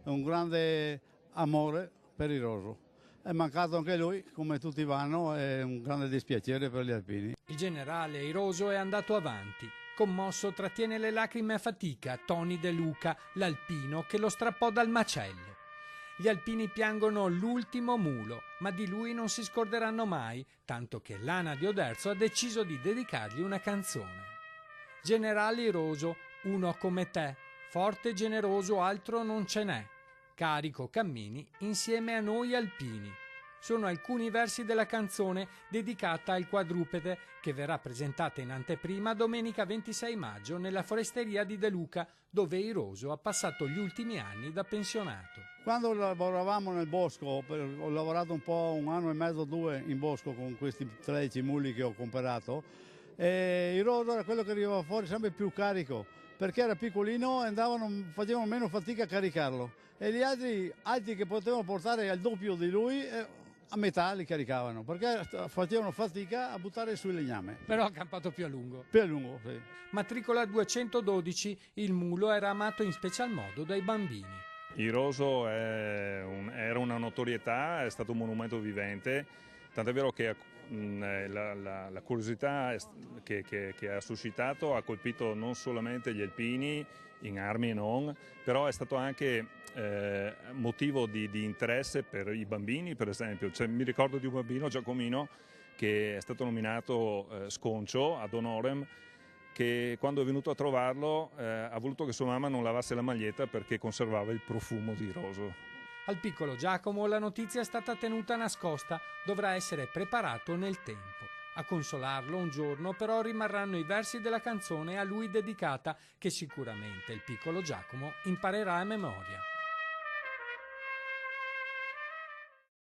e un grande amore per il Roso. È mancato anche lui, come tutti vanno, è un grande dispiacere per gli alpini. Il generale Airoso è andato avanti. Commosso trattiene le lacrime a fatica Tony De Luca, l'alpino che lo strappò dal macello. Gli alpini piangono l'ultimo mulo, ma di lui non si scorderanno mai, tanto che l'Ana di Oderzo ha deciso di dedicargli una canzone. Generale Airoso, uno come te, forte e generoso altro non ce n'è. Carico cammini insieme a noi alpini. Sono alcuni versi della canzone dedicata al quadrupede che verrà presentata in anteprima domenica 26 maggio nella foresteria di De Luca, dove Airoso ha passato gli ultimi anni da pensionato. Quando lavoravamo nel bosco, ho lavorato un po', 1 anno e mezzo, 2 in bosco con questi 13 muli che ho comprato, e Airoso era quello che arrivava fuori sempre più carico, perché era piccolino e facevano meno fatica a caricarlo, e gli altri che potevano portare al doppio di lui a metà li caricavano, perché facevano fatica a buttare sul legname. Però ha campato più a lungo. Più a lungo, sì. Matricola 212, il mulo era amato in special modo dai bambini. Airoso era una notorietà, è stato un monumento vivente, tant'è vero che la curiosità che ha suscitato ha colpito non solamente gli alpini, in armi e non, però è stato anche motivo di interesse per i bambini, per esempio. Mi ricordo di un bambino, Giacomino, che è stato nominato Sconcio ad honorem, che quando è venuto a trovarlo ha voluto che sua mamma non lavasse la maglietta perché conservava il profumo di Airoso. Al piccolo Giacomo la notizia è stata tenuta nascosta, dovrà essere preparato nel tempo. A consolarlo un giorno però rimarranno i versi della canzone a lui dedicata che sicuramente il piccolo Giacomo imparerà a memoria.